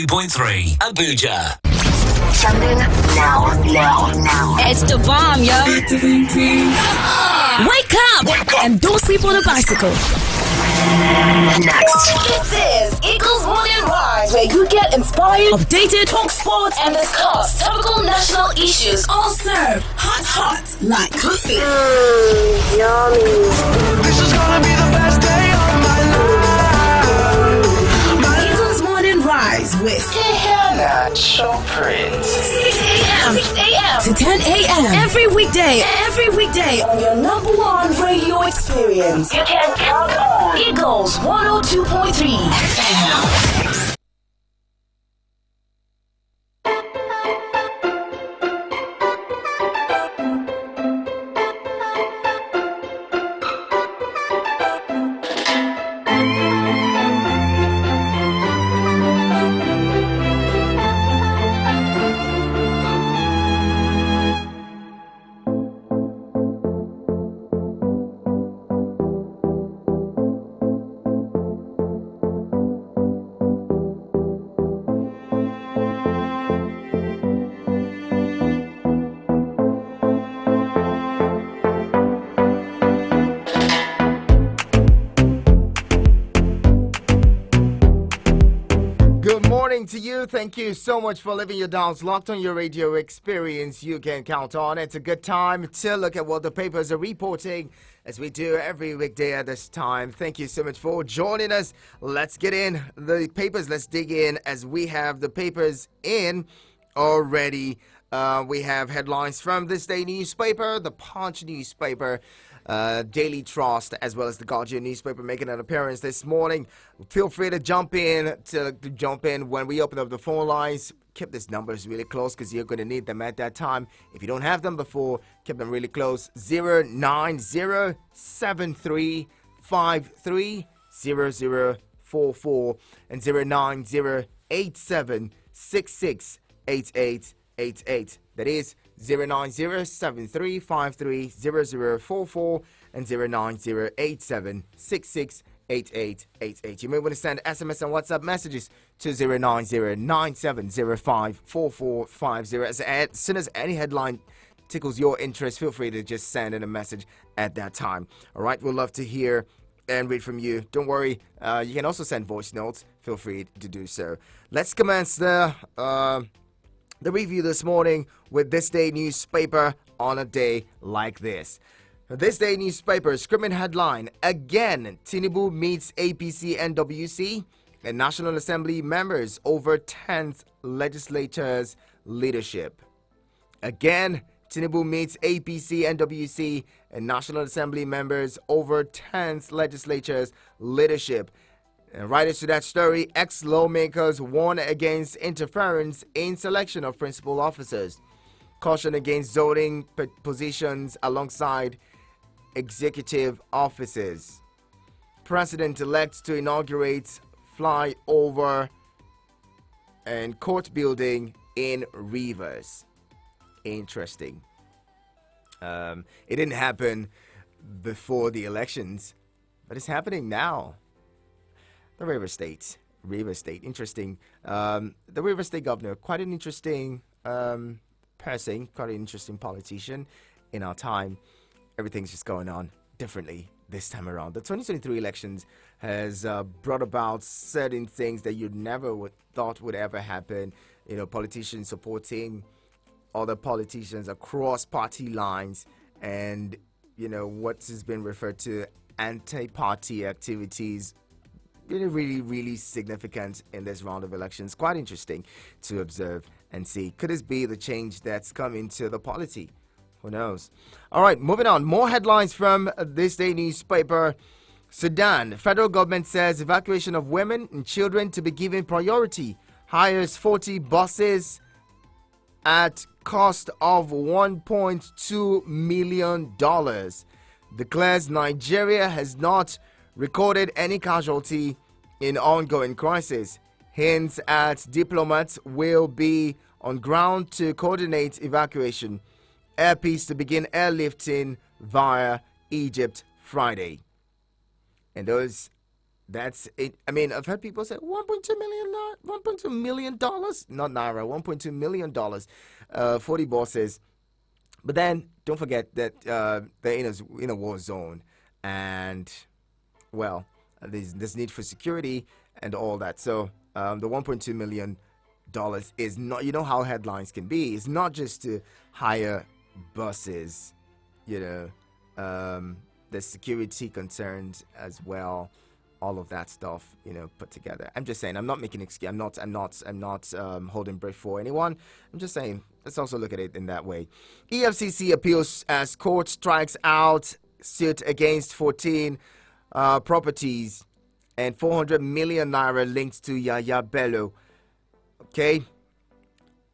2.3 Abuja. Trending now. It's the bomb, yo. Wake up and don't sleep on a bicycle. Next. This is Eagles Morning Rise, where you get inspired, updated, talk sports, and discuss topical national issues. All served hot like coffee. Yummy. This is gonna be the best day of my life. Eagles Morning Rise with Natural Prince. 6 a.m. to 10 a.m. Every weekday on your number one radio experience. You can count on Eagles 102.3 FM. To you, thank you so much for leaving your dials locked on your radio experience. You can count on. It's a good time to look at what the papers are reporting, as we do every weekday at this time. Thank you so much for joining us. Let's get in the papers. Let's dig in as we have the papers in already. We have headlines from This Day newspaper, the Punch newspaper, Daily Trust, as well as the Guardian newspaper making an appearance this morning. Feel free to jump in when we open up the phone lines. Keep these numbers really close because you're going to need them at that time. If you don't have them before, keep them really close. 09073530044 and 09087668888. That is 09073530044 and 09087668888. You may want to send SMS and WhatsApp messages to 09097054450. As soon as any headline tickles your interest, feel free to just send in a message at that time. All right, we'd love to hear and read from you. Don't worry, you can also send voice notes. Feel free to do so. Let's commence the review this morning with This Day newspaper on a day like this. This Day newspaper scrimmage headline: again, Tinubu meets APC NWC and National Assembly members over 10th legislature's leadership. Again, Tinubu meets APC NWC and National Assembly members over 10th legislature's leadership. And right into that story, ex-lawmakers warn against interference in selection of principal officers, caution against zoning positions alongside executive offices. President-elect to inaugurate flyover and court building in Rivers. Interesting. It didn't happen before the elections, but it's happening now. The Rivers State, interesting. The Rivers State governor, quite an interesting person, quite an interesting politician in our time. Everything's just going on differently this time around. The 2023 elections has brought about certain things that you never thought would ever happen. You know, politicians supporting other politicians across party lines, and, you know, what has been referred to anti-party activities. Really significant in this round of elections. Quite interesting to observe and see. Could this be the change that's come into the polity? Who knows? All right, moving on. More headlines from This Day newspaper. Sudan. Federal government says evacuation of women and children to be given priority. Hires 40 buses at cost of $1.2 million. Declares Nigeria has not recorded any casualty in ongoing crisis. Hints at diplomats will be on ground to coordinate evacuation. Air Peace to begin airlifting via Egypt Friday. And those That's it. I mean, I've heard people say 1.2 million, 1.2 million dollars, not naira, 1.2 million dollars, for the bosses. But then don't forget that they're in a war zone, and well, there's need for security and all that. So the 1.2 million dollars is not. You know how headlines can be. It's not just to hire buses. The security concerns as well. All of that stuff, put together. I'm just saying. I'm not making excuse. I'm not holding breath for anyone. I'm just saying. Let's also look at it in that way. EFCC appeals as court strikes out suit against 14 properties and 400 million naira linked to Yaya Bello. Okay.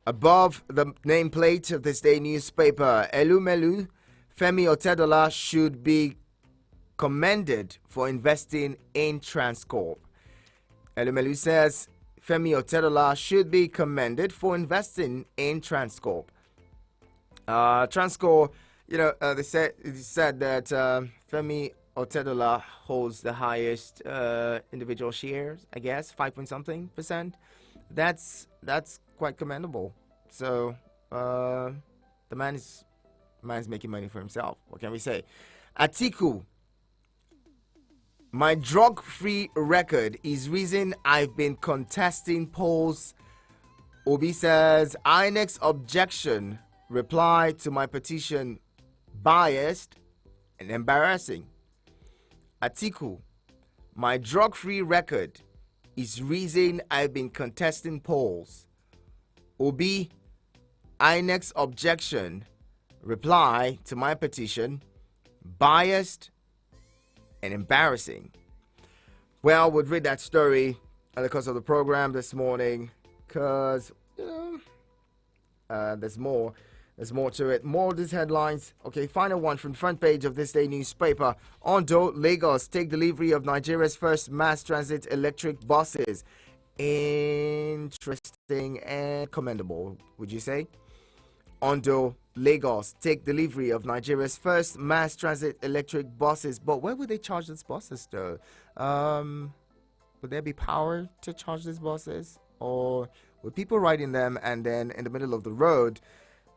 Above the nameplate of this day newspaper, Elumelu Femi Otedola should be commended for investing in Transcorp. Elumelu says Femi Otedola should be commended for investing in Transcorp. Transcorp, they said that Femi Otedola holds the highest individual shares, I guess, 5 point something percent. That's quite commendable. So the man's making money for himself. What can we say? Atiku, my drug-free record is reason I've been contesting polls. Obi says INEC's objection reply to my petition biased and embarrassing. Atiku, my drug-free record is reason I've been contesting polls. Obi, INEC's objection reply to my petition biased and embarrassing. Well, we'll read that story at the course of the program this morning, because there's more to it. More of these headlines. Okay, final one from front page of this day newspaper. Ondo, Lagos take delivery of Nigeria's first mass transit electric buses. Interesting and commendable, would you say? Ondo, Lagos take delivery of Nigeria's first mass transit electric buses. But where would they charge these buses though? Would there be power to charge these buses? Or would people ride in them and then in the middle of the road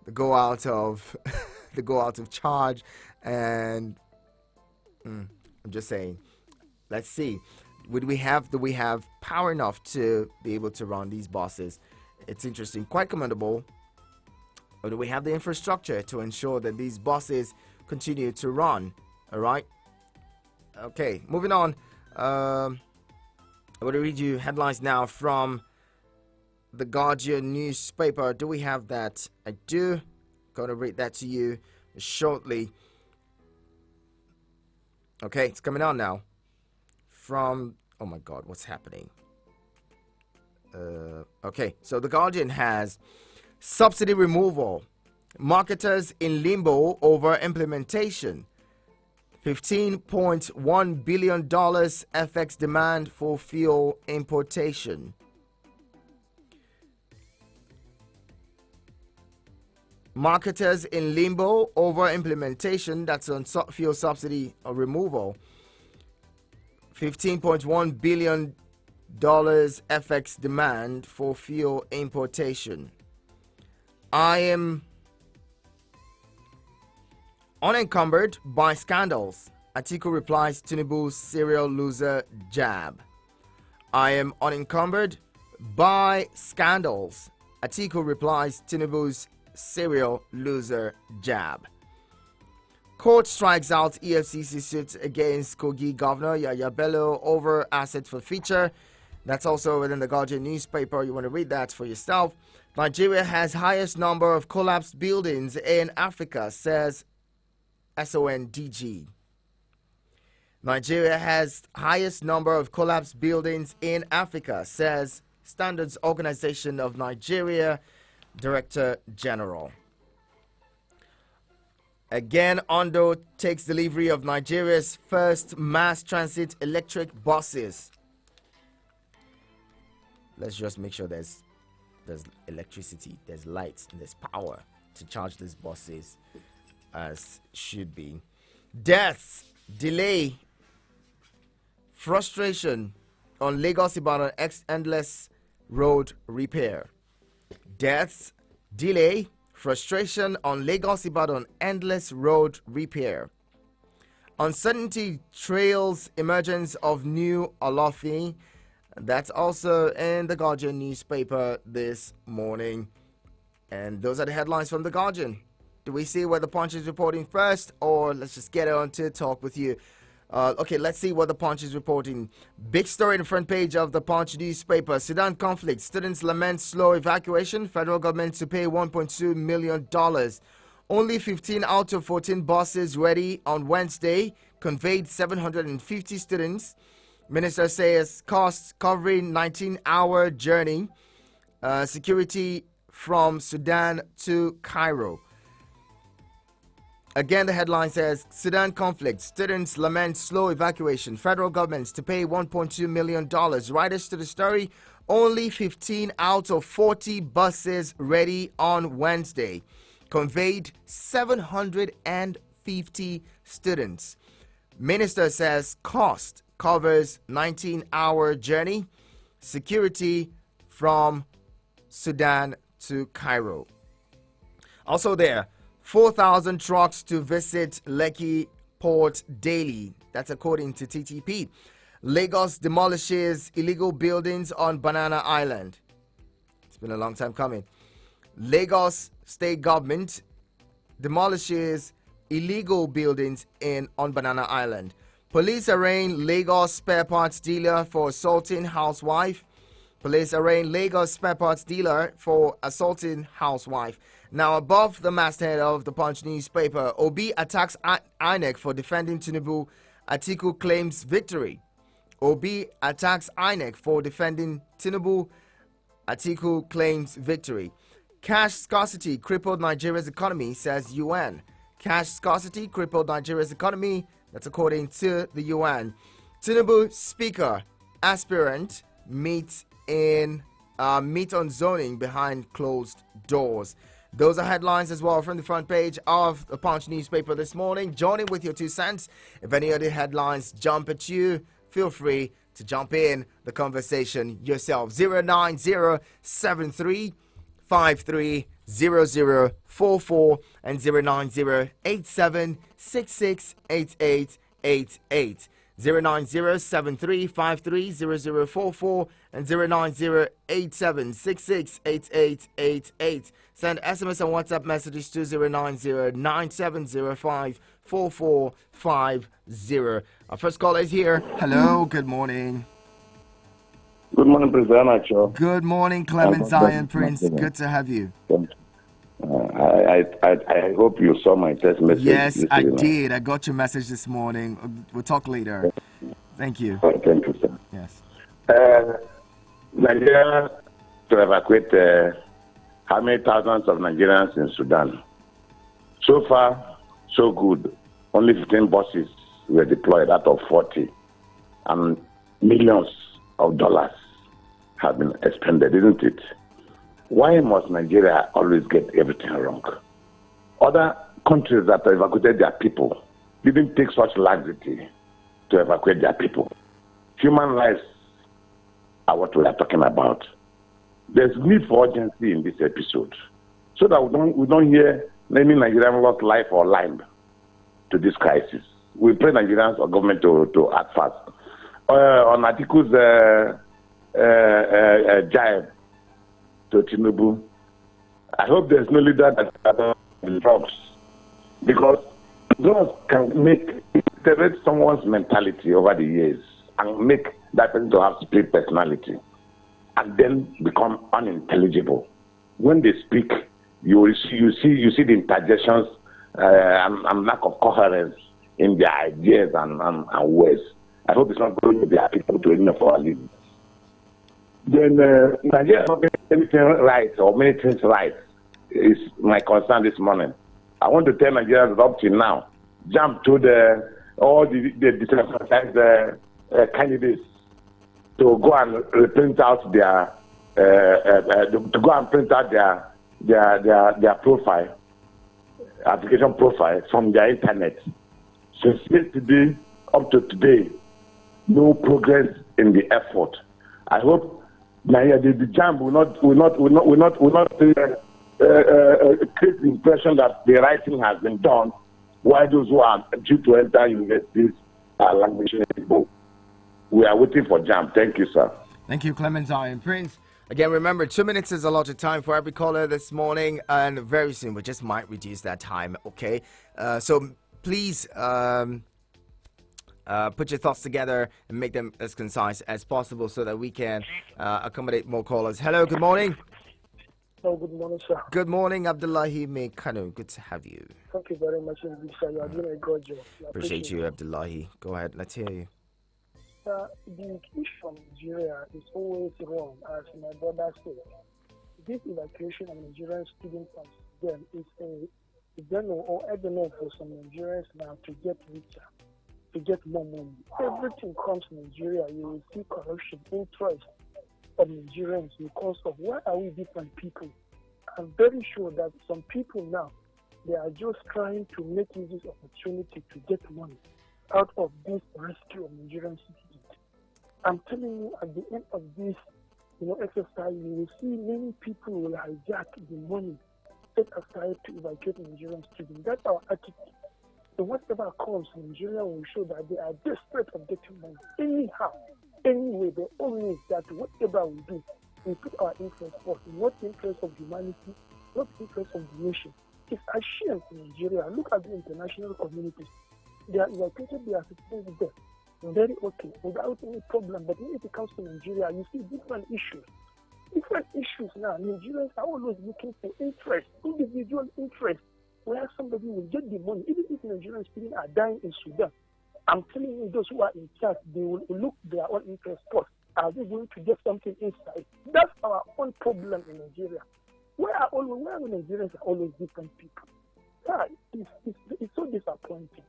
they go out of charge? And I'm just saying, let's see. Do we have power enough to be able to run these buses? It's interesting, quite commendable. Or do we have the infrastructure to ensure that these buses continue to run? All right. Okay, moving on. I'm going to read you headlines now from the Guardian newspaper. Do we have that? I do. Going to read that to you shortly. Okay, it's coming on now. From, oh my God, what's happening? Okay, so the Guardian has subsidy removal, marketers in limbo over implementation, $15.1 billion FX demand for fuel importation. Marketers in limbo over implementation, that's on fuel subsidy removal. $15.1 billion FX demand for fuel importation. I am unencumbered by scandals. Atiku replies Tinubu's serial loser jab. I am unencumbered by scandals. Atiku replies Tinubu's serial loser jab. Court strikes out EFCC suit against Kogi Governor Yaya Bello over asset forfeiture. That's also within the Guardian newspaper. You want to read that for yourself. Nigeria has highest number of collapsed buildings in Africa, says SONDG. Nigeria has highest number of collapsed buildings in Africa, says Standards Organization of Nigeria Director General. Again, Ondo takes delivery of Nigeria's first mass transit electric buses. Let's just make sure there's electricity, there's lights, and there's power to charge these buses as should be. Deaths delay Frustration on Lagos Ibadan endless road repair. Deaths, delay, frustration on Lagos Ibadan endless road repair. Uncertainty trails emergence of new Olofi. That's also in the Guardian newspaper this morning. And those are the headlines from the Guardian. Do we see what the Punch is reporting first, or let's just get on to talk with you? Okay, let's see what the Punch is reporting. Big story in the front page of the Punch newspaper. Sudan conflict. Students lament slow evacuation. Federal government to pay $1.2 million. Only 15 out of 14 buses ready on Wednesday. Conveyed 750 students. Minister says costs covering 19-hour journey. Security from Sudan to Cairo. Again, the headline says, Sudan conflict. Students lament slow evacuation. Federal governments to pay $1.2 million. Writers to the story, only 15 out of 40 buses ready on Wednesday. Conveyed 750 students. Minister says cost covers 19-hour journey. Security from Sudan to Cairo. Also there, 4,000 trucks to visit Lekki Port daily. That's according to TTP. Lagos demolishes illegal buildings on Banana Island. It's been a long time coming. Lagos state government demolishes illegal buildings on Banana Island. Police arraign Lagos spare parts dealer for assaulting housewife. Police arraign Lagos spare parts dealer for assaulting housewife. Now, above the masthead of the Punch newspaper, Obi attacks INEC for defending Tinubu. Atiku claims victory. Obi attacks INEC for defending Tinubu. Atiku claims victory. Cash scarcity crippled Nigeria's economy, says UN. Cash scarcity crippled Nigeria's economy. That's according to the UN. Tinubu speaker aspirant meet on zoning behind closed doors. Those are headlines as well from the front page of the Punch newspaper this morning. Join in with your 2 cents. If any other headlines jump at you, feel free to jump in the conversation yourself. 09073530044 and 09087668888. 09073530044 and 09087668888. Send SMS and WhatsApp messages to 09097054450. Our first caller is here. Hello, good morning. Good morning, President Anacho. Good morning, Clement Zion Prince. Good to have you. I hope you saw my text message. Yes, I did. I got your message this morning. We'll talk later. Thank you. Thank you, sir. Yes. Nigeria to evacuate how many thousands of Nigerians in Sudan? So far, so good. Only 15 buses were deployed out of 40. And millions of dollars have been expended, isn't it? Why must Nigeria always get everything wrong? Other countries that evacuated their people didn't take such laxity to evacuate their people. Human lives are what we are talking about. There's need for urgency in this episode so that we don't hear many Nigerians lost life or limb to this crisis. We pray Nigerians or government to act fast. On Atiku's jibe to Tinubu, I hope there's no leader that drugs, because drugs can iterate someone's mentality over the years and make that person to have split personality and then become unintelligible. When they speak, you see the interjections and lack of coherence in their ideas and words. I hope it's not going to be applicable to any of our leaders. Then Nigeria not getting anything right or many things right is my concern this morning. I want to tell Nigerians up to now, jump to all the disenfranchised candidates to go and print out their profile, application profile from their internet. Since yesterday up to today, no progress in the effort. I hope the JAMB will not create the impression that the right thing has been done, while those who are due to enter universities are languishing. We are waiting for JAMB. Thank you, sir. Thank you, Clementine Prince. Again, remember, 2 minutes is a lot of time for every caller this morning, and very soon we just might reduce that time, okay? So please put your thoughts together and make them as concise as possible so that we can accommodate more callers. Hello, good morning. Oh, good morning, sir. Good morning, Abdullahi Mekano. Good to have you. Thank you very much, sir. You are doing a good job. Appreciate you, Abdullahi. Go ahead, let's hear you. The issue from Nigeria is always wrong, as my brother said. This evacuation of Nigerian students from Sudan is a demo or evidence for some Nigerians now to get richer, to get more money. Everything comes to Nigeria, you will see corruption, interest of Nigerians because of why are we different people? I'm very sure that some people now, they are just trying to make use of opportunity to get money out of this rescue of Nigerian citizens. I'm telling you, at the end of this, exercise, you will see many people will hijack the money set aside to evacuate Nigerian students. That's our attitude. So whatever comes, Nigeria will show that they are desperate of getting money. Anyhow, anyway, the only is that whatever we do, we put our interest first, not the interest of humanity, not the interest of the nation. It's a shame in Nigeria. Look at the international communities. They are evacuated their citizens there. Very okay, without any problem. But when it comes to Nigeria, you see different issues. Different issues now. Nigerians are always looking for interest, individual interest, where somebody will get the money. Even if Nigerian students are dying in Sudan, I'm telling you, those who are in charge, they will look their own interest first. Are they going to get something inside? That's our own problem in Nigeria. Where Nigerians are always different people. Yeah, it's so disappointing.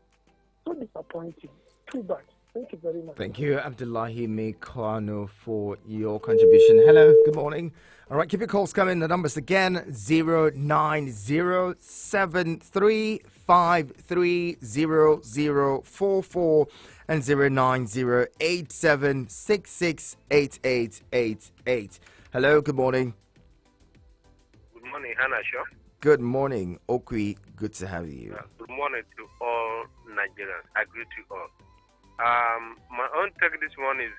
So disappointing. Too bad. Thank you very much. Thank you, Abdullahi Mekano, for your contribution. Hello, good morning. All right, keep your calls coming. The numbers again, 09073530044 and 09087668888. Hello, good morning. Good morning, Hannah Shaw. Good morning, Okwi. Good to have you. Good morning to all Nigerians. I greet you all. My own take this one is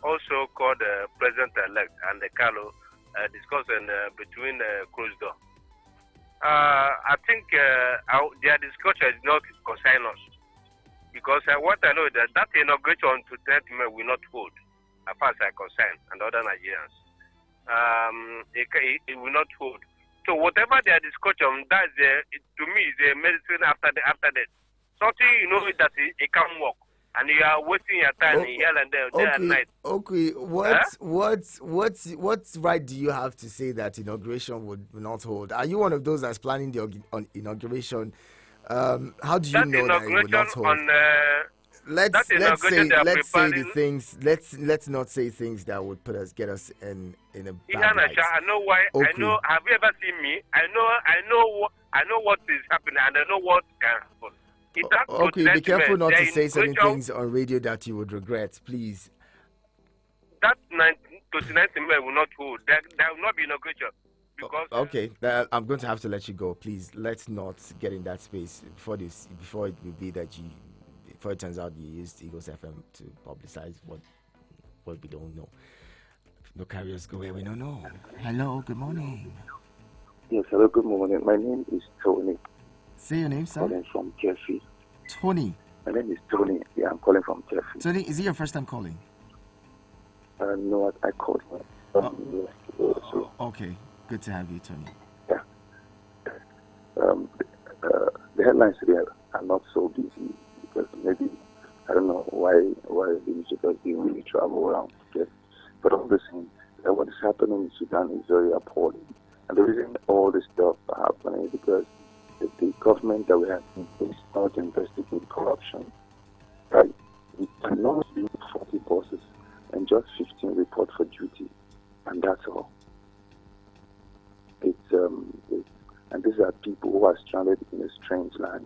also called President-elect and Carlo discussion between closed door. I think their discussion is not concern us because what I know is that inauguration to 10th May will not hold as far as I'm concerned and other Nigerians. It will not hold. So whatever their discussion, that's to me is a medicine after that. Something that it can work, and you are wasting your time here and there, day and night. Okay, what right do you have to say that inauguration would not hold? Are you one of those that's planning the inauguration? How do you know that it would not hold? Let's say the things. Let's not say things that would get us in a bad light. I know why. Okay. I know. Have you ever seen me? I know what is happening, and I know what can happen. Okay, be careful not to say certain things on radio that you would regret, please. That 29th May will not hold. There will not be inauguration. Because okay, I'm going to have to let you go. Please, let's not get in that space before it will be that before it turns out you used Eagles FM to publicize what we don't know. No carriers go where we don't know. Hello, good morning. Yes, hello, good morning. My name is Tony. Say your name, sir. Calling from Jeffrey. Tony. My name is Tony. Yeah, I'm calling from Jeffrey. Tony, is it your first time calling? No, I called. Okay, good to have you, Tony. Yeah. The headlines today are not so busy because maybe I don't know why the newspapers didn't really travel around. Okay? But all the same, what is happening in Sudan is very appalling. And the reason all this stuff are happening is because the government that we have is not investigating corruption. Right? We cannot use 40 bosses and just 15 report for duty, and that's all. And these are people who are stranded in a strange land.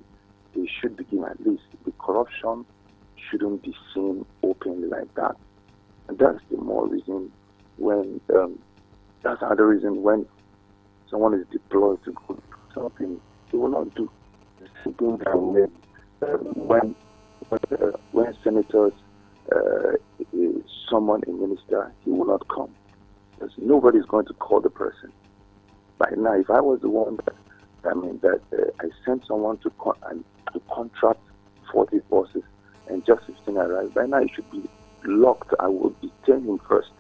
They should begin at least. The corruption shouldn't be seen openly like that. And that's the more reason when, that's another reason when someone is deployed to go do something, they will not do the same thing that when senators summon a minister, he will not come. Because nobody is going to call the person. By now, if I was the one that I sent someone to contract 40 buses and just 15 arrived, by now it should be locked. I would detain him first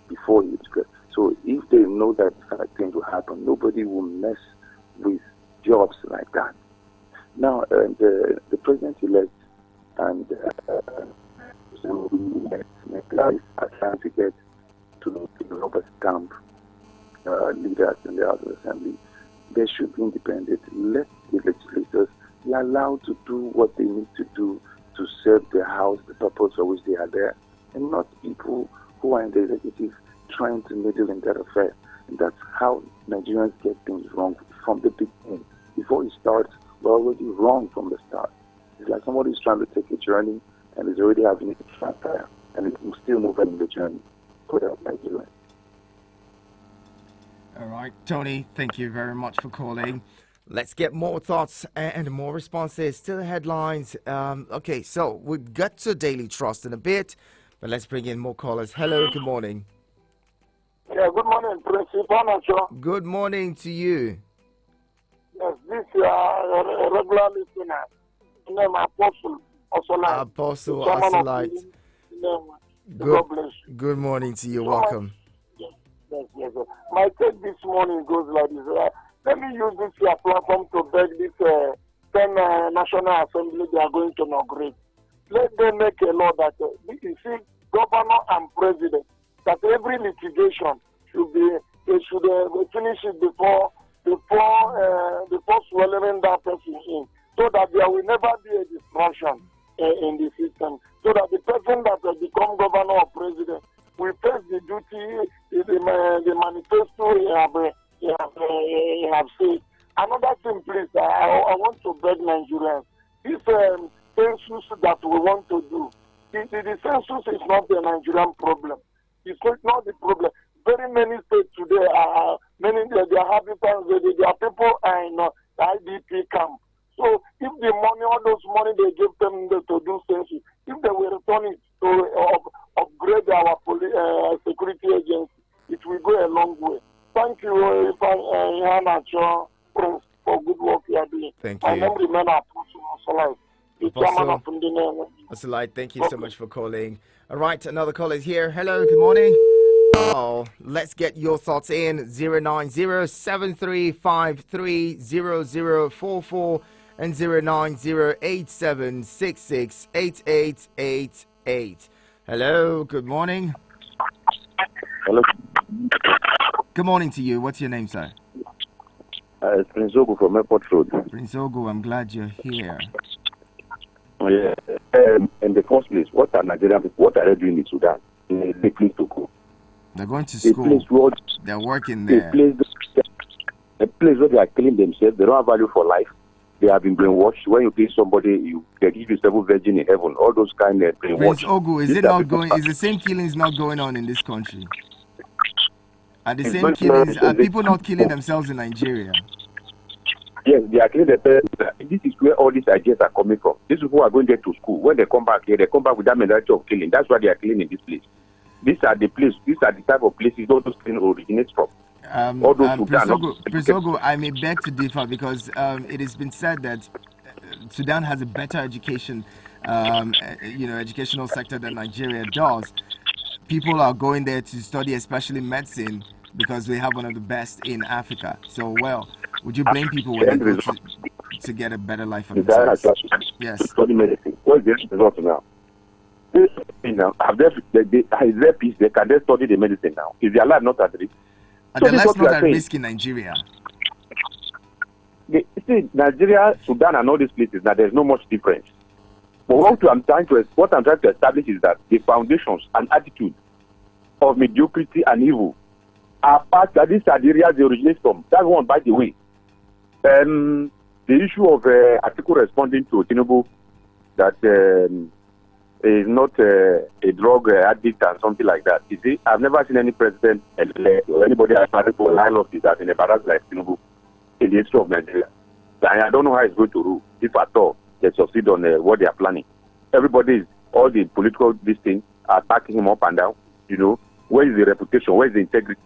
before he gets. So if they know that this kind of thing will happen, nobody will mess with jobs like that. Now, the president-elect and is trying to get to the rubber stamp leaders in the House of Assembly. They should be independent. Let the legislators be allowed to do what they need to do to serve the House, the purpose for which they are there, and not people who are in the executive trying to meddle in that affair. And that's how Nigerians get things wrong from the beginning. Before it starts, we're already wrong from the start. It's like somebody's trying to take a journey and is already having a flat tire, and it's still moving in the journey. Put out Nigeria. All right, Tony, thank you very much for calling. Let's get more thoughts and more responses to the headlines. Okay, so we'll get to Daily Trust in a bit, but let's bring in more callers. Hello, good morning. Yeah, good morning, Principal. Good morning to you. Yes, this is a regular listener. Name Apostle Osolite. Apostle Osolite. Good morning to you. Welcome. Yes. My take this morning goes like this. Let me use this platform to beg this 10 National Assembly they are going to inaugurate. Let them make a law that you see, governor and president, that every litigation should be, they should finish it before swallowing that person in, so that there will never be a disruption in the system, so that the person that will become governor or president will face the duty, the manifesto he have said. Another thing, please, I want to beg Nigerians, this census that we want to do, the census is not the Nigerian problem. It's not the problem. Very many states today are their habitants, their people are in the IDP camp. So if the money, all those money they give them to do census, if they will return it to upgrade our security agency, it will go a long way. Thank you, Iheanacho Prince, for good work you are doing. Thank you. My name remains Apostle Osolite, the chairman of Ndinene. Osolite, thank you so much for calling. All right, another caller is here. Hello, good morning. Oh, let's get your thoughts in. 090-7353-0044 and 090-8766-8888. Hello, good morning. Hello. Good morning to you. What's your name, sir? It's Prince Ogu from Airport Road. Prince Ogu, I'm glad you're here. Yeah. In the first place, what are Nigerian people, what are they doing in Sudan? They place to go. They're going to school. They're working there. A place where they are killing themselves. They don't have value for life. They have been brainwashed. When you kill somebody, they give you seven virgin in heaven. All those kind of brainwash. Prince Ogu, is the same killings not going on in this country? Are the same killings? Are people not killing themselves in Nigeria? Yes, they are killing themselves. This is where all these ideas are coming from. These people are going there to school. When they come back here, they come back with that mentality of killing. That's why they are killing in this place. These are the type of places all those things originate from. Prince Ogu, I may beg to differ because it has been said that Sudan has a better education, educational sector than Nigeria does. People are going there to study, especially medicine, because we have one of the best in Africa. So, would you blame people when they go to get a better life for themselves? Yes. Study medicine. What is the result now? Now, is there peace? Can they study the medicine now? Is their life not at risk? Are their lives not at risk in Nigeria? See, Nigeria, Sudan, and all these places, now there's no much difference. But what I'm trying to establish is that the foundations and attitude of mediocrity and evil are part that these are the areas they originate from. That's one, by the way. The issue of article responding to Tinubu that is not a drug addict and something like that. You see, I've never seen any president or anybody aspiring for line of that in a barrack like Tinubu in the history of Nigeria. And I don't know how it's going to rule, if at all they succeed on what they are planning. Everybody, all the political these things are backing him up and down. You know, where is the reputation? Where is the integrity?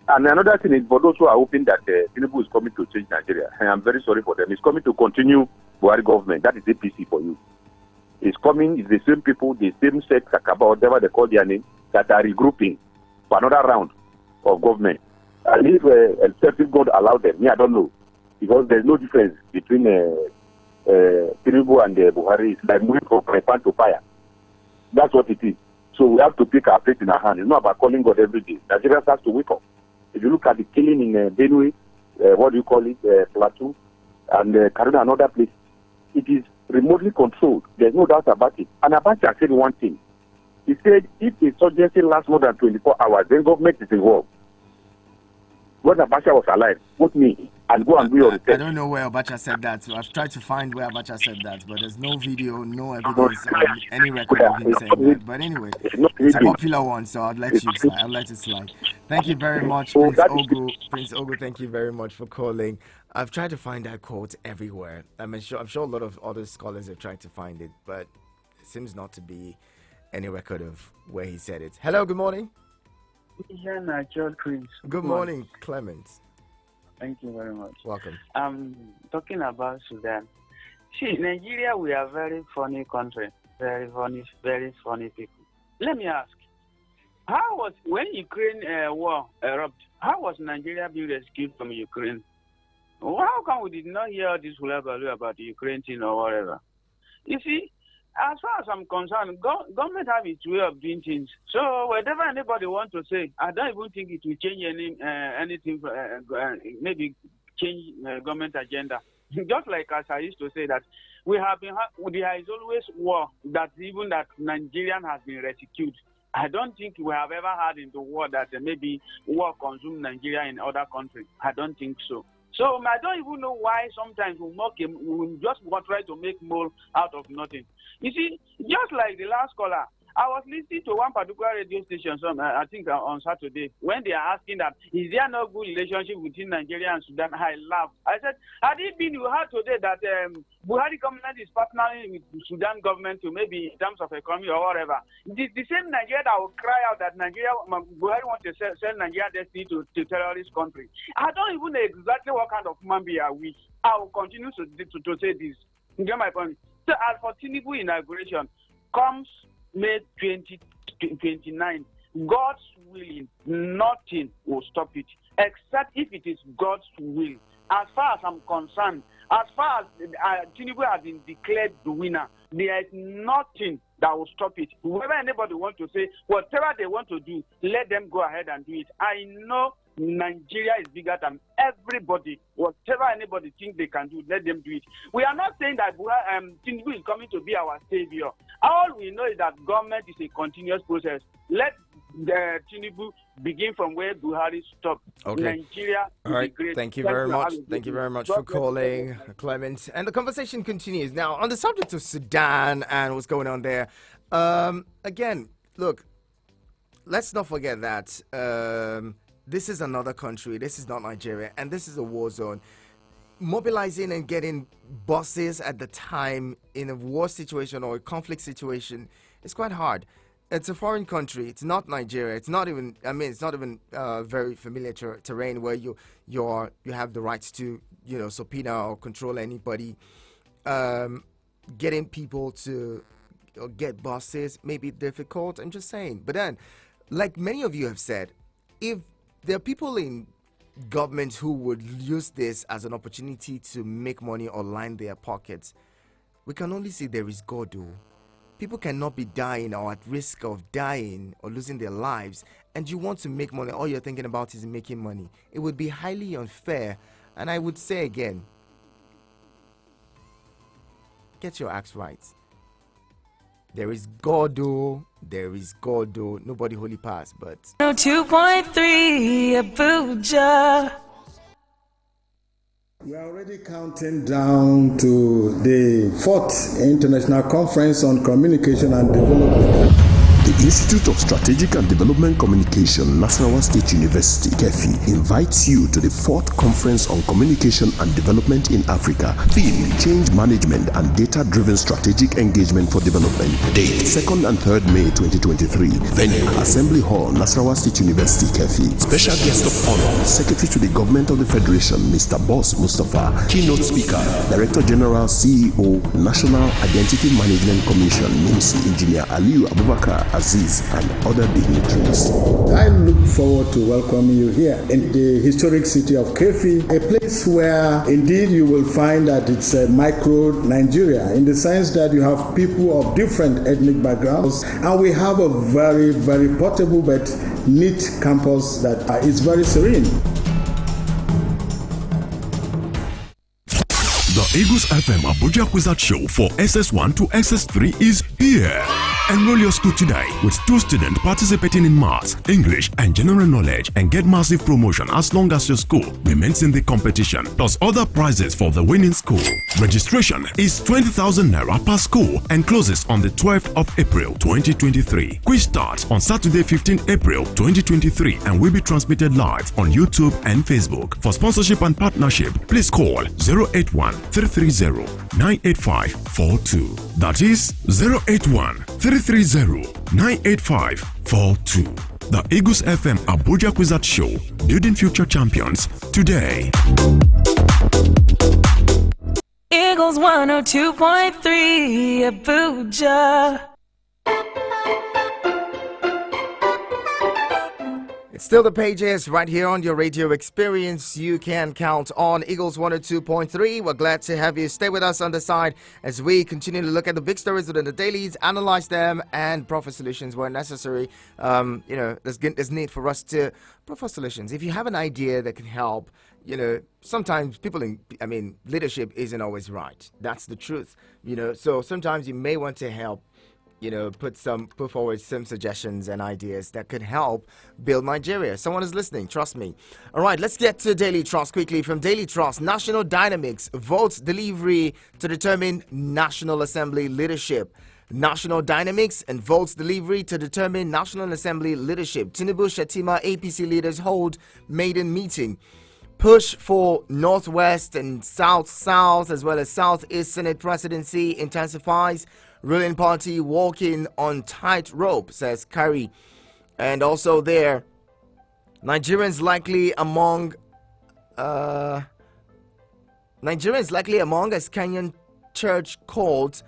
And another thing is, for those who are hoping that Tinubu is coming to change Nigeria, and I'm very sorry for them, he's coming to continue Buhari government. That is APC for you. It's coming, it's the same people, the same sect, Kakaba, whatever they call their name, that are regrouping for another round of government. And if God allowed them, I don't know. Because there's no difference between Tinubu and Buhari. It's like moving from pan to fire. That's what it is. So we have to pick our fate in our hand. It's not about calling God every day. Nigeria has to wake up. If you look at the killing in Benue, Plateau, and Kaduna and other places, it is remotely controlled. There's no doubt about it. And Abacha said one thing. He said, if the insurgency lasts more than 24 hours, then government is involved. When Abacha was alive, put me and go and do your research. I don't know where Abacha said that. So I've tried to find where Abacha said that, but there's no video, no evidence, or any record of him saying that. But anyway, it's a popular one, so I'll let you slide. I'll let it slide. Thank you very much, Prince Ogu. Prince Ogu, thank you very much for calling. I've tried to find that quote everywhere. I'm sure a lot of other scholars have tried to find it, but it seems not to be any record of where he said it. Hello, good morning. Good morning, Clement. Thank you very much. Welcome. Talking about Sudan. See, Nigeria, we are a very funny country. Very funny people. Let me ask, when Ukraine war erupted, how was Nigeria being rescued from Ukraine? How come we did not hear this hullabaloo about the Ukraine thing or whatever? You see, as far as I'm concerned, government have its way of doing things. So whatever anybody wants to say, I don't even think it will change anything, maybe change government agenda. Just like as I used to say that there is always war, that even that Nigerian has been rescued. I don't think we have ever had in the war that maybe war consumed Nigeria in other countries. I don't think so. So I don't even know why sometimes we just try to make more out of nothing. You see, just like the last caller, I was listening to one particular radio station, I think on Saturday, when they are asking that, is there no good relationship between Nigeria and Sudan? I laughed. I said, had it been you heard today that Buhari government is partnering with the Sudan government to maybe in terms of economy or whatever, the same Nigeria that will cry out that Buhari wants to sell Nigeria destiny to terrorist country. I don't even know exactly what kind of human being are we. I will continue to say this. You get my point? So as for Tinubu inauguration, comes May 2029, God's willing, nothing will stop it, except if it is God's will. As far as I'm concerned, as far as Tinubu has been declared the winner, there is nothing that will stop it. Whoever anybody wants to say, whatever they want to do, let them go ahead and do it. I know Nigeria is bigger than everybody. Whatever anybody thinks they can do, let them do it. We are not saying that Tinubu is coming to be our savior. All we know is that government is a continuous process. Let Tinubu begin from where Buhari stopped. Okay. Nigeria all right. Great. Thank you very much. Thank you very much for calling, Clement. And the conversation continues. Now, on the subject of Sudan and what's going on there, again, look, let's not forget that this is another country. This is not Nigeria. And this is a war zone. Mobilizing and getting buses at the time in a war situation or a conflict situation is quite hard. It's a foreign country. It's not Nigeria. It's not even. I mean, it's not even very familiar terrain where you have the rights to subpoena or control anybody. Getting people to get buses may be difficult. I'm just saying. But then, like many of you have said, if there are people in government who would use this as an opportunity to make money or line their pockets, we can only say there is God. People cannot be dying or at risk of dying or losing their lives, and you want to make money. All you're thinking about is making money. It would be highly unfair. And I would say again, get your acts right. There is God, there is God, nobody holy pass, but 2.3 Abuja. We are already counting down to the 4th International Conference on Communication and Development. The Institute of Strategic and Development Communication, Nasarawa State University, KEFI, invites you to the 4th Conference on Communication and Development in Africa. Theme: Change Management and Data-Driven Strategic Engagement for Development. Date: 2nd and 3rd May 2023. Venue: Assembly Hall, Nasarawa State University, KEFI. Special guest of honor: Secretary to the Government of the Federation, Mr. Boss Mustafa. Keynote speaker: Director General, CEO, National Identity Management Commission, NIMSI, Engineer Aliyu Abubakar Aziz, and other dignitaries. I look forward to welcoming you here in the historic city of KEFI, a place where indeed you will find that it's a micro Nigeria, in the sense that you have people of different ethnic backgrounds, and we have a very, very portable but neat campus that is very serene. The Eagles FM Abuja Quiz Show for SS1 to SS3 is here. Enroll your school today with 2 students participating in maths, English, and general knowledge, and get massive promotion as long as your school remains in the competition, plus other prizes for the winning school. Registration is 20,000 naira per school and closes on the 12th of April 2023. Quiz starts on Saturday 15 April 2023 and will be transmitted live on YouTube and Facebook. For sponsorship and partnership, please call 081 330 98542. That is 081 330 98542. The Eagles FM Abuja Quiz Show, building future champions today. Eagles 102.3 Abuja. It's still the pages right here on your radio experience. You can count on Eagles 102.3. We're glad to have you. Stay with us on the side as we continue to look at the big stories within the dailies, analyze them, and proffer solutions where necessary. There's need for us to proffer solutions. If you have an idea that can help, sometimes leadership isn't always right. That's the truth. So sometimes you may want to help. Put forward some suggestions and ideas that could help build Nigeria. Someone is listening, trust me. All right, let's get to Daily Trust quickly. From Daily Trust: National Dynamics votes delivery to determine National Assembly leadership. National Dynamics and votes delivery to determine National Assembly leadership. Tinubu Shettima APC leaders hold maiden meeting. Push for Northwest and South as well as Southeast Senate presidency intensifies. Ruling party walking on tightrope, says Kari. And also there, Nigerians likely among as Kenyan church called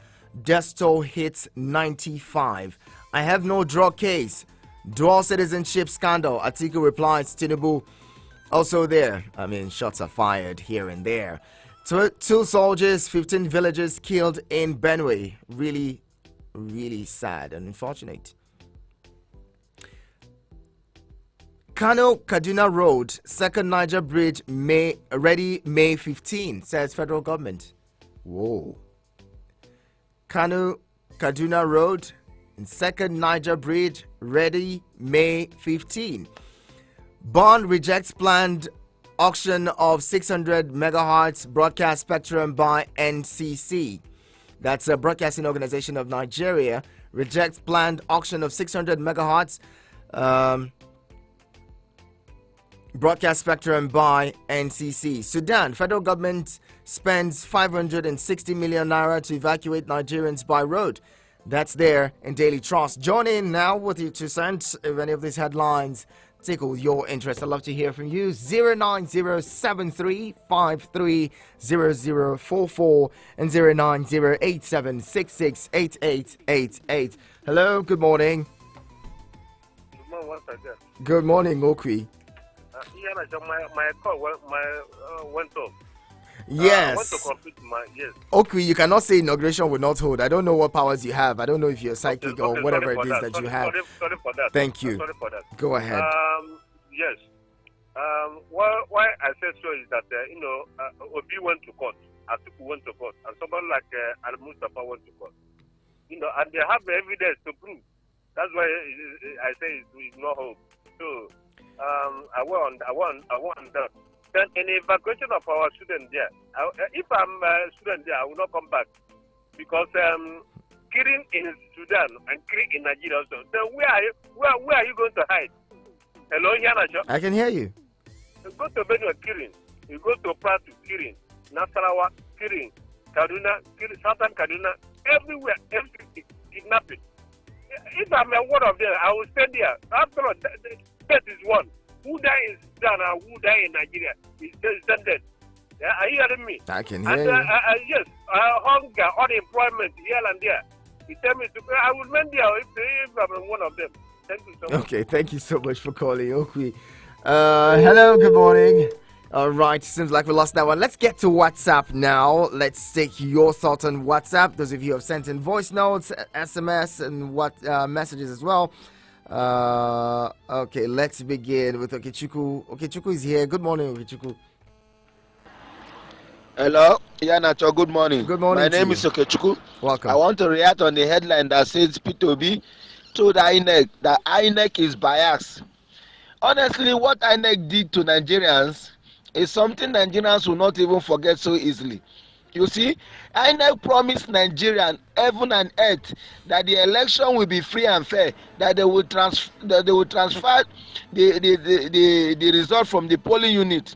Desto hits 95. I have no drug case. Dual citizenship scandal. Atiku replies Tinubu. Also there, shots are fired here and there. 2 soldiers, 15 villagers killed in Benue. Really, really sad and unfortunate. Kano-Kaduna Road, second Niger Bridge, ready May 15, says federal government. Whoa. Kano-Kaduna Road and second Niger Bridge, ready May 15. Bond rejects planned auction of 600 megahertz broadcast spectrum by NCC. That's a Broadcasting Organization of Nigeria. Rejects planned auction of 600 megahertz broadcast spectrum by NCC. Sudan, federal government spends 560 million naira to evacuate Nigerians by road. That's there in Daily Trust. Join in now with you to send if any of these headlines tickle your interest. I'd love to hear from you. 09073530044 and 09087668888. Hello, good morning. Good morning once again. Good morning, Okwi. My call went off. Yes. I want to complete yes. Okwi, you cannot say inauguration will not hold. I don't know what powers you have. I don't know if you're psychic or whatever it is that you have. Sorry for that. Thank you. Sorry for that. Go ahead. Yes. Why I say so is that Obi went to court, Atiku went to court, and someone like Al Mustafa went to court. And they have the evidence to prove. That's why I say it's no hope. So I want that. then an evacuation of our students there. If I'm a student there, I will not come back because killing in Sudan and killing in Nigeria also. Then where are you going to hide? Hello, Yanacho? I can hear you. You go to Benue, killing. You go to Plateau, killing. Nasarawa, killing. Kaduna, killing. Southern Kaduna, everywhere, everything, kidnapping. If I'm a one of them, I will stay there. After all, death is one. Who die in Sudan and who die in Nigeria is dead. Are you hearing me? I can hear you. Yes, hunger, unemployment, here and there. You tell me to, I will mend there if I'm one of them. Thank you so much. Okay, thank you so much for calling, Okwi. Hello, good morning. All right, seems like we lost that one. Let's get to WhatsApp now. Let's take your thoughts on WhatsApp. Those of you who have sent in voice notes, SMS, and messages as well. Okay, let's begin with Okechukwu. Okechukwu is here. Good morning, Okechukwu. Hello, Yanacho, good morning. Good morning. My name is Okechukwu. Welcome. I want to react on the headline that says P2B told INEC that INEC is biased. Honestly, what INEC did to Nigerians is something Nigerians will not even forget so easily. You see, INEC promised Nigerians, heaven and earth, that the election will be free and fair, that they will transfer the result from the polling unit.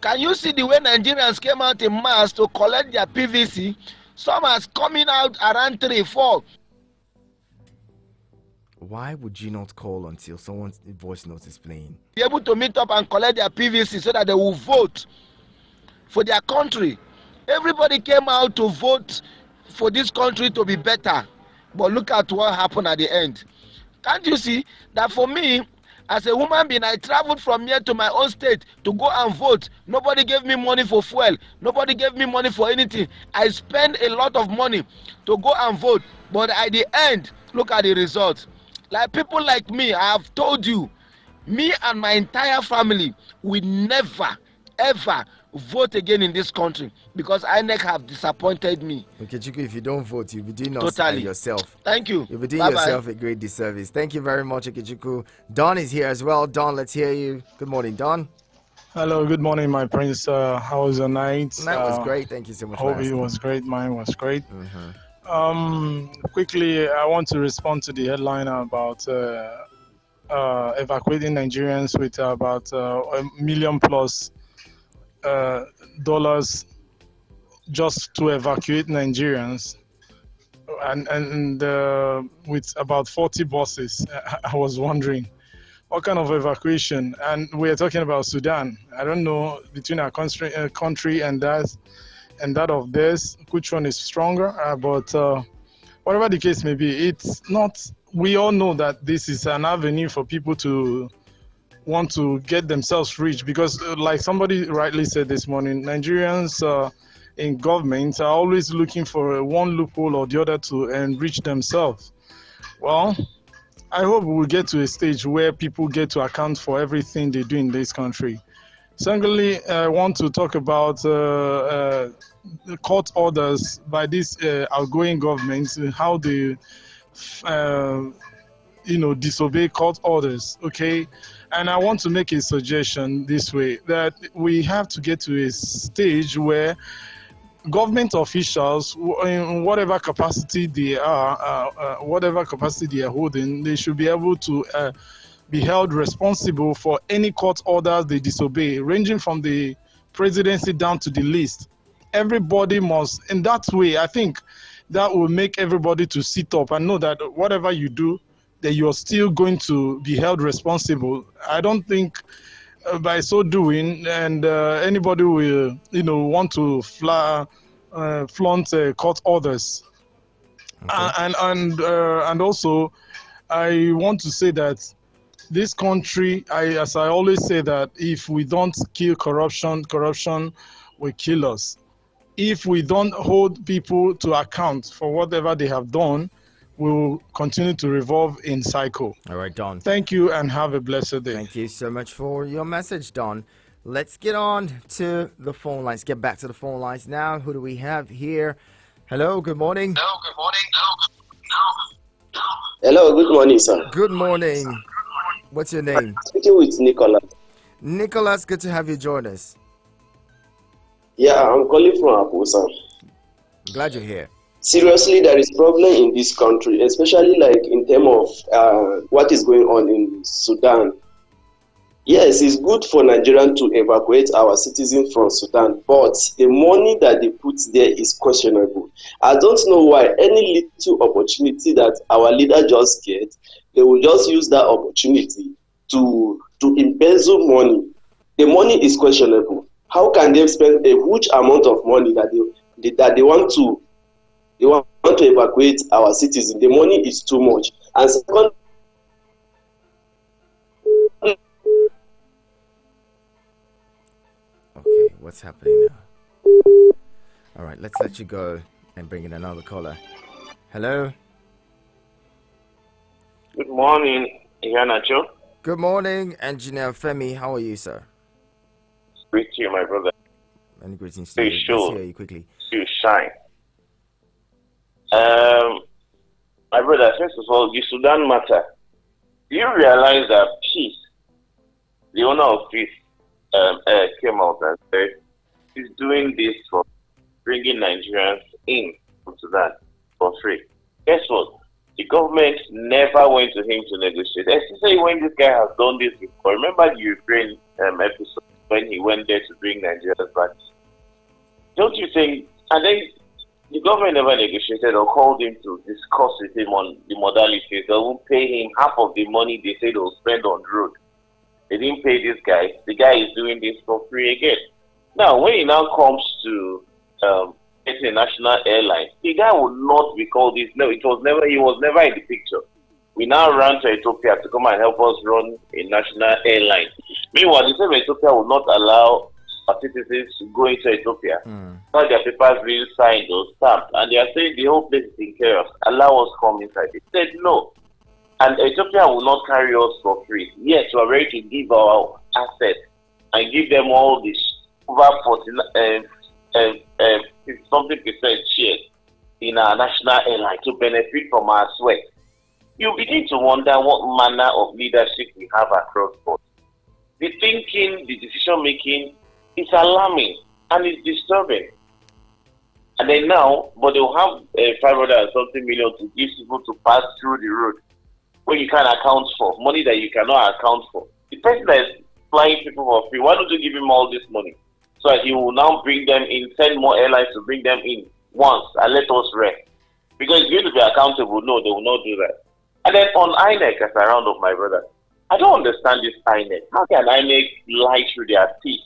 Can you see the way Nigerians came out in mass to collect their PVC? Some are coming out around 3, 4. Why would you not call until someone's voice note is playing? Be able to meet up and collect their PVC so that they will vote for their country. Everybody came out to vote for this country to be better. But look at what happened at the end. Can't you see that for me, as a woman being, I traveled from here to my own state to go and vote. Nobody gave me money for fuel. Nobody gave me money for anything. I spent a lot of money to go and vote. But at the end, look at the results. Like people like me, I have told you, me and my entire family will never, ever vote again in this country because INEC have disappointed me. Okay, Chiku, if you don't vote, you'll be doing us Totally. and yourself. Thank you. You'll be doing Bye-bye. yourself a great disservice. Thank you very much, Okechukwu. Don is here as well. Don, let's hear you. Good morning, Don. Hello, good morning, my prince. How was your night? That was great. Thank you so much. Hope it was great. Mine was great. Quickly, I want to respond to the headline about evacuating Nigerians with about $1 million plus dollars just to evacuate Nigerians, and with about 40 buses. I was wondering what kind of evacuation, and we're talking about Sudan. I don't know between our country and that of theirs, which one is stronger, but whatever the case may be, it's not. We all know that this is an avenue for people to want to get themselves rich because, like somebody rightly said this morning, Nigerians in government are always looking for one loophole or the other to enrich themselves. Well, I hope we'll get to a stage where people get to account for everything they do in this country. Secondly, I want to talk about the court orders by this outgoing government, how they, disobey court orders. Okay, and I want to make a suggestion this way, that we have to get to a stage where government officials, in whatever capacity they are, whatever capacity they are holding, they should be able to be held responsible for any court orders they disobey, ranging from the presidency down to the least. Everybody must, in that way, I think that will make everybody to sit up and know that whatever you do, that you're still going to be held responsible. I don't think by so doing, and anybody will, want to flaunt court orders. Okay. And also, I want to say that this country, as I always say, that if we don't kill corruption, corruption will kill us. If we don't hold people to account for whatever they have done, we will continue to revolve in cycle. All right, Don. Thank you and have a blessed day. Thank you so much for your message, Don. Let's get on to the phone lines. Get back to the phone lines now. Who do we have here? Hello, good morning. Hello, good morning. Hello, good morning, sir. Good morning. What's your name? I'm speaking with Nicholas. Nicholas, good to have you join us. Yeah, I'm calling from Abuja. Glad you're here. Seriously, there is problem in this country, especially like in terms of what is going on in Sudan. Yes, it's good for Nigerians to evacuate our citizens from Sudan, but the money that they put there is questionable. I don't know why any little opportunity that our leader just get, they will just use that opportunity to embezzle money. The money is questionable. How can they spend a huge amount of money that they want to evacuate our citizens? The money is too much. And second, okay, what's happening now? All right, let's let you go and bring in another caller. Hello. Good morning, Iheanacho. Good morning, Engineer Femi. How are you, sir? Greet you, my brother. Many greetings to you. Let's hear you quickly. You shine. My brother, first of all, the Sudan matter. Do you realize that Peace, the owner of Peace, came out and said he's doing this for bringing Nigerians in from Sudan for free? Guess what? The government never went to him to negotiate. Especially when this guy has done this before. Remember the Ukraine episode when he went there to bring Nigerians back? Don't you think? And then the government never negotiated or called him to discuss with him on the modalities. They won't pay him half of the money they say they'll spend on the road. They didn't pay this guy. The guy is doing this for free again. Now, when it now comes to getting a national airline, the guy would not be called this. No, he was never in the picture. We now ran to Ethiopia to come and help us run a national airline. Meanwhile, the same Ethiopia will not allow our citizens to go into Ethiopia. Now their papers being signed or stamped, and they are saying the whole place is in chaos. Allow us come inside. They said no. And Ethiopia will not carry us for free. Yes, we are ready to give our assets and give them all this over something% shares in our national airline to benefit from our sweat. You begin to wonder what manner of leadership we have across board. The thinking, the decision making is alarming and it's disturbing. And then now, but they'll have 500 and something million to give people to pass through the road when you can't account for money that you cannot account for. The person that is flying people for free, why don't you give him all this money so that he will now bring them in, send more airlines to bring them in once and let us rest? Because it's going to be accountable. No, they will not do that. And then on INEC, as I round up, my brother, I don't understand this INEC. How can INEC lie through their teeth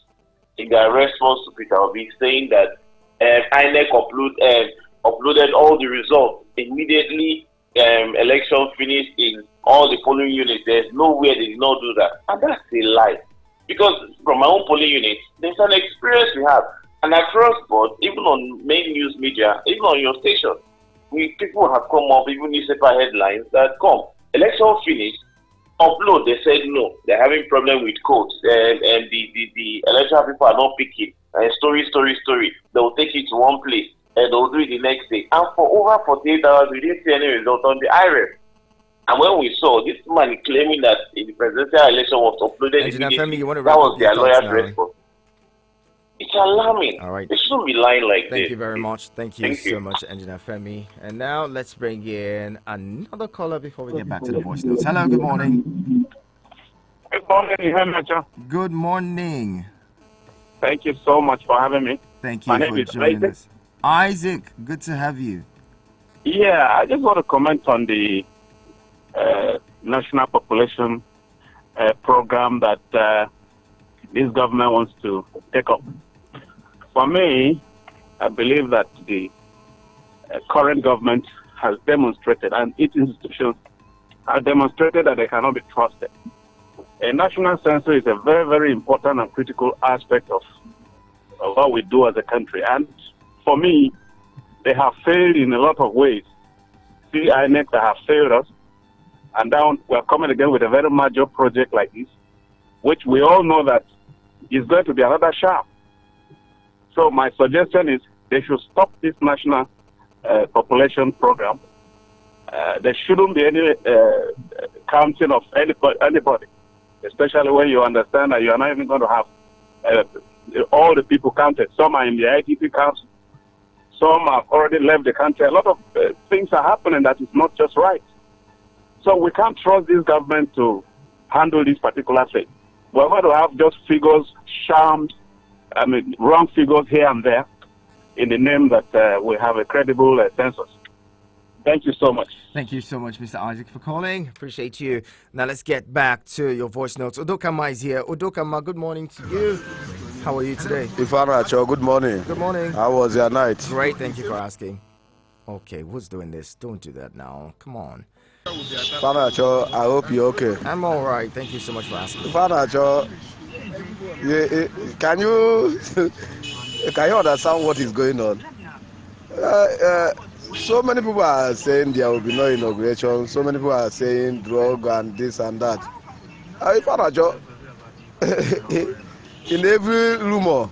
in their response to Peter Obi saying that INEC uploaded all the results immediately, election finished in all the polling units? There's nowhere they did not do that. And that's a lie. Because from my own polling units, there's an experience we have. And across board, even on main news media, even on your station, people have come up, even newspaper headlines that come. Election finished, upload, they said no. They're having problem with codes. And the electoral people are not picking. Story. They'll take it to one place and they'll do it the next day. And for over 48 hours, we didn't see any result on the IREF. And when we saw this man claiming that in the presidential election was uploaded immediately, that was their lawyer's response. It's alarming. All right. They shouldn't be lying like this. Thank you very much. Thank you so much, Engineer Femi. And now let's bring in another caller before we get back to the voice notes. Hello, good morning. Good morning, Iheanacho. Good morning. Thank you so much for having me. Thank you for joining us. Isaac, good to have you. Yeah, I just want to comment on the national population program that this government wants to take up. For me, I believe that the current government has demonstrated, and its institutions have demonstrated, that they cannot be trusted. A national census is a very, very important and critical aspect of what we do as a country. And for me, they have failed in a lot of ways. See, INEC that have failed us, and now we're coming again with a very major project like this, which we all know that is going to be another sham. So my suggestion is they should stop this national population program. There shouldn't be any counting of anybody. especially when you understand that you are not even going to have all the people counted. Some are in the IDP council. Some have already left the country. A lot of things are happening that is not just right. So we can't trust this government to handle this particular thing. We're going to have just figures, shams, wrong figures here and there in the name that we have a credible census. Thank you so much. Thank you so much, Mr. Isaac, for calling. Appreciate you. Now let's get back to your voice notes. Udokama is here. Udokama, good morning to you. How are you today? Ifanacho, good morning. Good morning. How was your night? Great, thank you for asking. Okay, who's doing this? Don't do that now. Come on. Ifanacho, I hope you're okay. I'm all right. Thank you so much for asking. Ifanacho, can you understand what is going on? So many people are saying there will be no inauguration. So many people are saying drug and this and that. Ifanacho, in every rumor,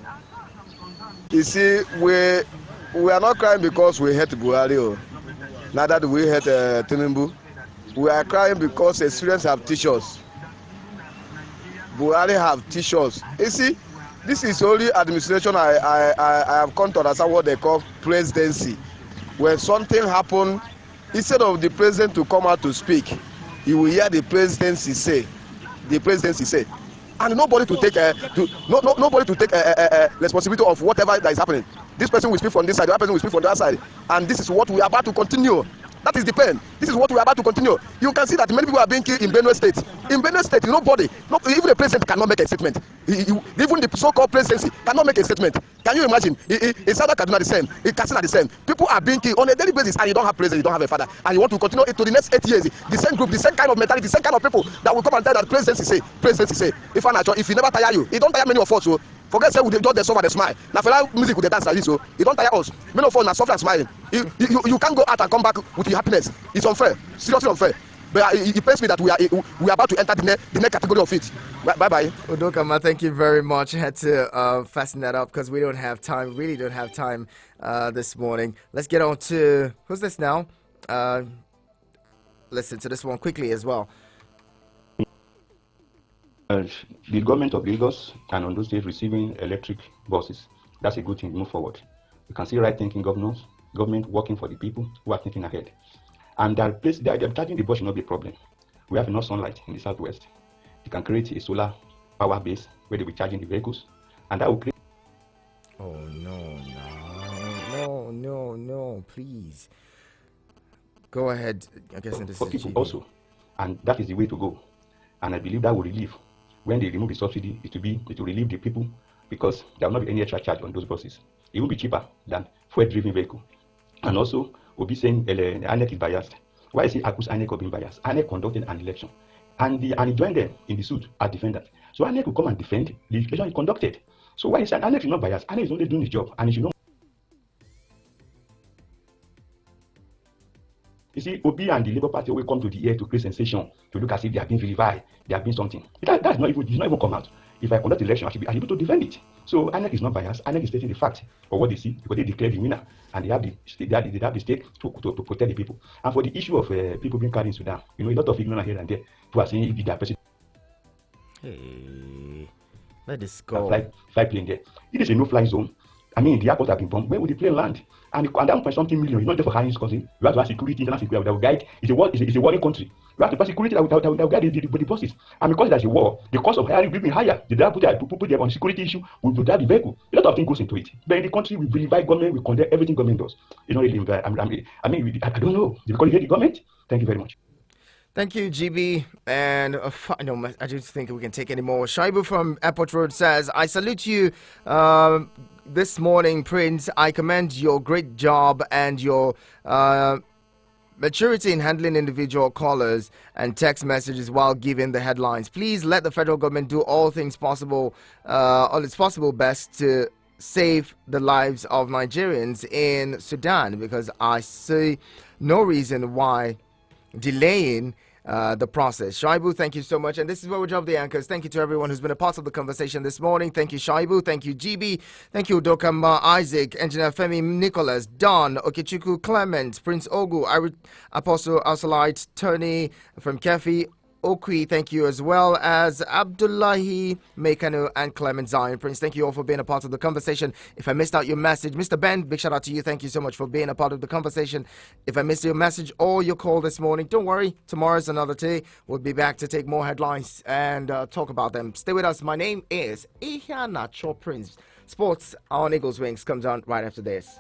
you see, we are not crying because we hate Buhari. Neither do we hate Tinubu. We are crying because experience have teachers. Buhari have teachers. You see, this is only administration. I have come to understand what they call presidency. When something happen, instead of the president to come out to speak, you will hear the presidency say. The presidency say. And nobody to take nobody to take responsibility of whatever that is happening. This person will speak from this side, the other person will speak from the other side, and this is what we are about to continue. That is the pain. This is what we are about to continue. You can see that many people are being killed in Benue State. In Benue State, nobody, even the president cannot make a statement. Even the so-called presidency cannot make a statement. Can you imagine? In South Kaduna the same, in Katsina the same. People are being killed on a daily basis, and you don't have president, you don't have a father, and you want to continue it to the next 8 years. The same group, the same kind of mentality, the same kind of people that will come and tell that presidency say. If he never tire you, he don't tire many of us. So forget say we just dey suffer dey smile. Na fela music we dey dance like this, so he don't tire us. Many of us na suffer and smiling. You can't go out and come back with your happiness. It's unfair, seriously unfair. But it pains me that we are about to enter the next category of it. Bye. Udokama, thank you very much. I had to fasten that up because we don't have time. Really don't have time this morning. Let's get on to who's this now? Listen to this one quickly as well. The government of Lagos and Ondo State receiving electric buses. That's a good thing. Move forward. You can see right-thinking government working for the people who are thinking ahead. And they're charging the bus should not be a problem. We have enough sunlight in the southwest. You can create a solar power base where they'll be charging the vehicles, and that will create. Oh no! Please go ahead. I guess for people also, and that is the way to go. And I believe that will relieve. When they remove the subsidy, it will relieve the people because there will not be any extra charge on those buses. It will be cheaper than fuel-driven vehicle. And also, we'll be saying INEC is biased. Why is it accused INEC of being biased? INEC conducted an election, and he joined them in the suit as defendant. So INEC will come and defend the election he conducted. So why is INEC is not biased? INEC is only doing his job, and he should not. You see, Obi and the Labour Party will come to the air to create sensation, to look as if they have been vilified, they have been something. That's not even come out. If I conduct the election, I should be able to defend it. So INEC is not biased. INEC is stating the fact of what they see because they declare the winner, and they have the stake to protect the people. And for the issue of people being carried in Sudan, a lot of ignorance here and there who are saying if they are president. Hey, let this go. Fly plane there. It is a no-fly zone. I mean, the airport have been bombed. Where would the plane land? And that 1.something million is not just for hiring cousin. You have to have security, international security that will guide. It's a warring country. You have to have security that will guide the buses. And because there's a war, the cost of hiring will be higher. The driver put them on security issue, we will drive the vehicle. A lot of things goes into it. But in the country, we vilify government, we condemn everything government does. You know, I don't know. Because you hate the government. Thank you very much. Thank you, GB. And no, I just think we can take any more. Shaibu from Airport Road says, I salute you this morning, Prince. I commend your great job and your maturity in handling individual callers and text messages while giving the headlines. Please let the federal government do all things possible, all its possible best to save the lives of Nigerians in Sudan, because I see no reason why delaying the process. Shaibu, thank you so much. And this is where we drop the anchors. Thank you to everyone who's been a part of the conversation this morning. Thank you, Shaibu. Thank you, GB. Thank you, Dokama, Isaac, Engineer Femi, Nicholas, Don, Okechukwu, Clement, Prince Ogu, Apostle Arsalite, Tony from Kefi, Okwi, thank you, as well as Abdullahi Mekano and Clement Zion Prince. Thank you all for being a part of the conversation. If I missed out your message, Mr. Ben, big shout out to you. Thank you so much for being a part of the conversation. If I missed your message or your call this morning, don't worry. Tomorrow's another day. We'll be back to take more headlines and talk about them. Stay with us. My name is Ihanacho Prince. Sports on Eagles Wings comes on right after this.